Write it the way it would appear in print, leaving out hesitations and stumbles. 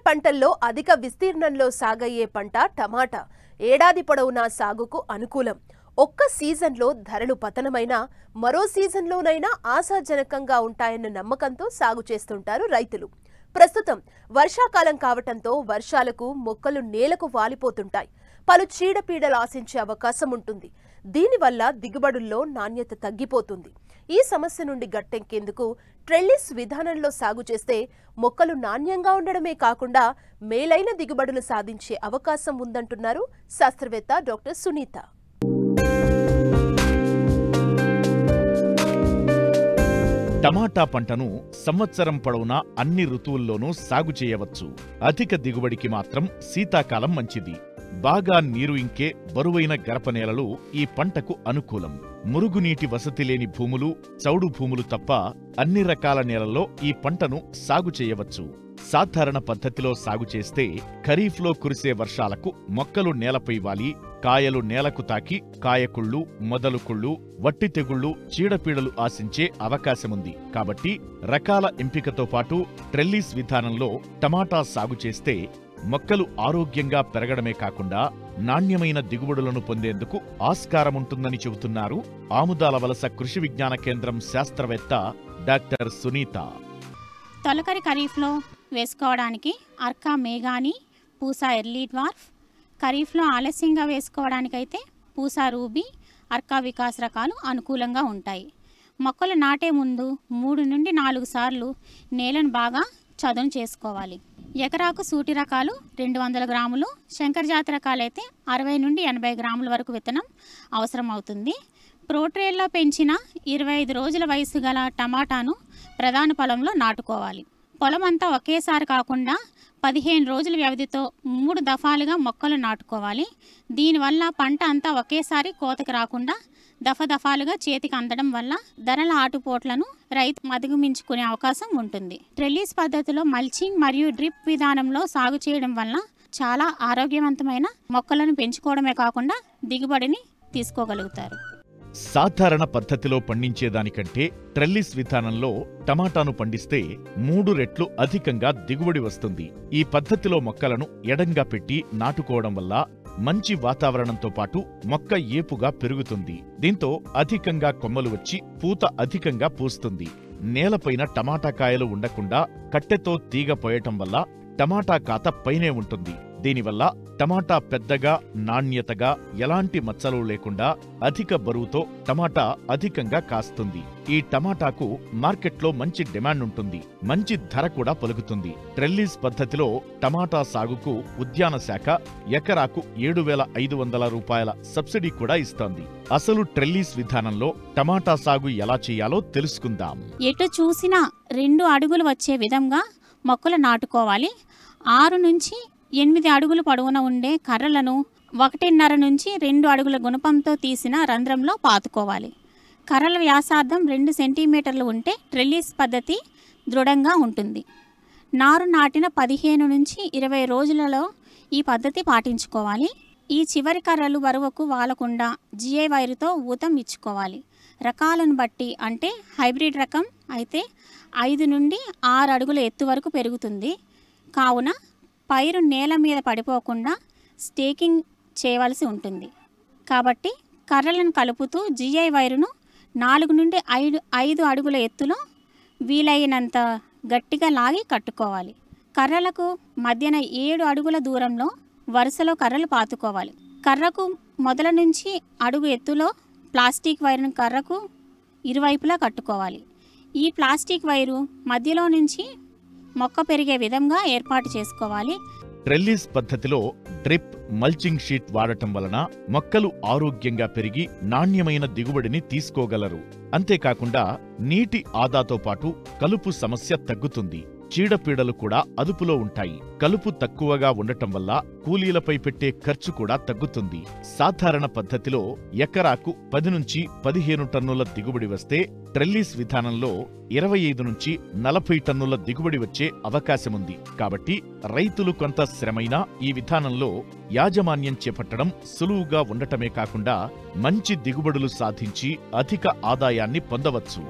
పంటల్లో అధిక విస్తీర్ణంలో సాగయ్యే పంట టమాటా. ఏడాది పొడవునా సాగుకు అనుకూలం. ఒక్క సీజన్లో ధరలు పతనమైనా మరో సీజన్లోనైనా ఆశాజనకంగా ఉంటాయన్న నమ్మకంతో సాగు చేస్తుంటారు రైతులు. ప్రస్తుతం వర్షాకాలం కావటంతో వర్షాలకు మొక్కలు నేలకు వాలిపోతుంటాయి. పలు చీడపీడలు ఆశించే అవకాశం ఉంటుంది. దీనివల్ల దిగుబడుల్లో నాణ్యత తగ్గిపోతుంది. ఈ సమస్య నుండి గట్టెక్కేందుకు ట్రెల్లిస్ విధానంలో సాగు చేస్తే మొక్కలు నాణ్యంగా ఉండడమే కాకుండా మేలైన దిగుబడులు సాధించే అవకాశం ఉందంటున్నారు శాస్త్రవేత్త డాక్టర్ సునీత. టమాటా పంటను సంవత్సరం పొడవునా అన్ని ఋతువుల్లోనూ సాగు చేయవచ్చు. అధిక దిగుబడికి మాత్రం శీతాకాలం మంచిది. బాగా నీరు ఇంకే బరువైన గరపనేలలు ఈ పంటకు అనుకూలం. మురుగునీటి వసతి లేని భూములు, చౌడు భూములు తప్ప అన్ని రకాల నేలల్లో ఈ పంటను సాగు చేయవచ్చు. సాధారణ పద్ధతిలో సాగు చేస్తే ఖరీఫ్లో కురిసే వర్షాలకు మొక్కలు నేలపై వాలి, కాయలు నేలకు తాకి కాయకుళ్ళు, మొదలుకుళ్ళు, వట్టి తెగుళ్లు, చీడపీడలు ఆశించే అవకాశముంది. కాబట్టి రకాల ఎంపికతో పాటు ట్రెల్లిస్ విధానంలో టమాటా సాగు చేస్తే మొక్కలు ఆరోగ్యంగా పెరగడమే కాకుండా నాణ్యమైన దిగుబడులను పొందేందుకు ఆస్కారముంటుందని చెబుతున్నారు ఆముదాల వలస కృషి విజ్ఞాన కేంద్రం శాస్త్రవేత్త డాక్టర్ సునీత. తొలకరి ఖరీఫ్లో వేసుకోవడానికి అర్కా మేఘాని, పూసా ఎర్లీ డ్వార్ఫ్, ఖరీఫ్లో ఆలస్యంగా వేసుకోవడానికైతే పూసా రూబీ, అర్కా వికాస్ రకాలు అనుకూలంగా ఉంటాయి. మొక్కలు నాటే ముందు 3 నుండి 4 సార్లు నేలను బాగా చదును చేసుకోవాలి. ఎకరాకు సూటి రకాలు 200 గ్రాములు, శంకర్ జాతి రకాలైతే 60 నుండి 80 గ్రాముల వరకు విత్తనం అవసరం అవుతుంది. ప్రోట్రేల్లో పెంచిన 25 రోజుల వయసు గల టమాటాను ప్రధాన పొలంలో నాటుకోవాలి. పొలం అంతా ఒకేసారి కాకుండా 15 రోజుల వ్యవధితో 3 దఫాలుగా మొక్కలు నాటుకోవాలి. దీనివల్ల పంట అంతా ఒకేసారి కోతకి రాకుండా దఫాలుగా చేతికి అందడం వల్ల ధరల ఆటుపోట్లను రైతు అధిగమించుకునే అవకాశం ఉంటుంది. ట్రెల్లిస్ పద్ధతిలో మల్చింగ్ మరియు డ్రిప్ విధానంలో సాగు చేయడం వల్ల చాలా ఆరోగ్యవంతమైన మొక్కలను పెంచుకోవడమే కాకుండా దిగుబడిని తీసుకోగలుగుతారు. సాధారణ పద్ధతిలో పండించేదానికంటే ట్రెల్లిస్ విధానంలో టమాటాను పండిస్తే 3 రెట్లు అధికంగా దిగుబడి వస్తుంది. ఈ పద్ధతిలో మొక్కలను ఎడంగా పెట్టి నాటుకోవడం వల్ల మంచి వాతావరణంతో పాటు మొక్క ఏపుగా పెరుగుతుంది. దీంతో అధికంగా కొమ్మలు వచ్చి పూత అధికంగా పూస్తుంది. నేలపైన టమాటా కాయలు ఉండకుండా కట్టెతో తీగ పోయటం వల్ల టమాటా కాత పైనే ఉంటుంది. దీనివల్ల టమాటా పెద్దగా, నాణ్యతగా, ఎలాంటి మచ్చలు లేకుండా అధిక బరువుతో టమాటా అధికంగా కాస్తుంది. ఈ టమాటాకు మార్కెట్లో మంచి డిమాండ్ ఉంటుంది. మంచి ధర కూడా పలుకుతుంది. ట్రెల్లిస్ పద్ధతిలో టమాటా సాగుకు ఉద్యాన శాఖ ఎకరాకు 7,500 రూపాయల సబ్సిడీ కూడా ఇస్తోంది. అసలు ట్రెల్లిస్ విధానంలో టమాటా సాగు ఎలా చేయాలో తెలుసుకుందాం. ఎటు చూసినా 2 అడుగులు వచ్చే విధంగా మొక్కలు నాటుకోవాలి. 6 నుంచి 8 అడుగుల పొడవున ఉండే కర్రలను 1.5 నుంచి 2 అడుగుల గుణపంతో తీసిన రంధ్రంలో పాతుకోవాలి. కర్రల వ్యాసార్థం 2 సెంటీమీటర్లు ఉంటే ట్రెల్లిస్ పద్ధతి దృఢంగా ఉంటుంది. నారు నాటిన 15 నుంచి 20 రోజులలో ఈ పద్ధతి పాటించుకోవాలి. ఈ చివరి కర్రలు బరువుకు వాలకుండా జిఐ వైరుతో ఊతం ఇచ్చుకోవాలి. రకాలను బట్టి అంటే హైబ్రిడ్ రకం అయితే 5 నుండి 6 అడుగుల ఎత్తు వరకు పెరుగుతుంది. కావున పైరు నేల మీద పడిపోకుండా స్టేకింగ్ చేయవలసి ఉంటుంది. కాబట్టి కర్రలను కలుపుతూ జిఐ వైరును 4 నుండి 5 అడుగుల ఎత్తులో వీలైనంత గట్టిగా లాగి కట్టుకోవాలి. కర్రలకు మధ్యన 7 అడుగుల దూరంలో వరుసలో కర్రలు పాతుకోవాలి. కర్రకు మొదల నుంచి అడుగు ఎత్తులో ప్లాస్టిక్ వైరును కర్రకు ఇరువైపులా కట్టుకోవాలి. ఈ ప్లాస్టిక్ వైరు మధ్యలో నుంచి మొక్క పెరిగే విధంగా ఏర్పాటు చేసుకోవాలి. ట్రెల్లిస్ పద్ధతిలో డ్రిప్, మల్చింగ్ షీట్ వాడటం వలన మొక్కలు ఆరోగ్యంగా పెరిగి నాణ్యమైన దిగుబడిని తీసుకోగలరు. అంతేకాకుండా నీటి ఆదాతో పాటు కలుపు సమస్య తగ్గుతుంది. చీడపీడలు కూడా అదుపులో ఉంటాయి. కలుపు తక్కువగా ఉండటం వల్ల కూలీలపై పెట్టే ఖర్చు కూడా తగ్గుతుంది. సాధారణ పద్ధతిలో ఎకరాకు 10 నుంచి 15 టన్నుల దిగుబడి వస్తే ట్రెల్లిస్ విధానంలో 25 నుంచి 40 టన్నుల దిగుబడి వచ్చే అవకాశముంది. కాబట్టి రైతులు కొంత శ్రమైనా ఈ విధానంలో యాజమాన్యం చేపట్టడం సులువుగా ఉండటమే కాకుండా మంచి దిగుబడులు సాధించి అధిక ఆదాయాన్ని పొందవచ్చు.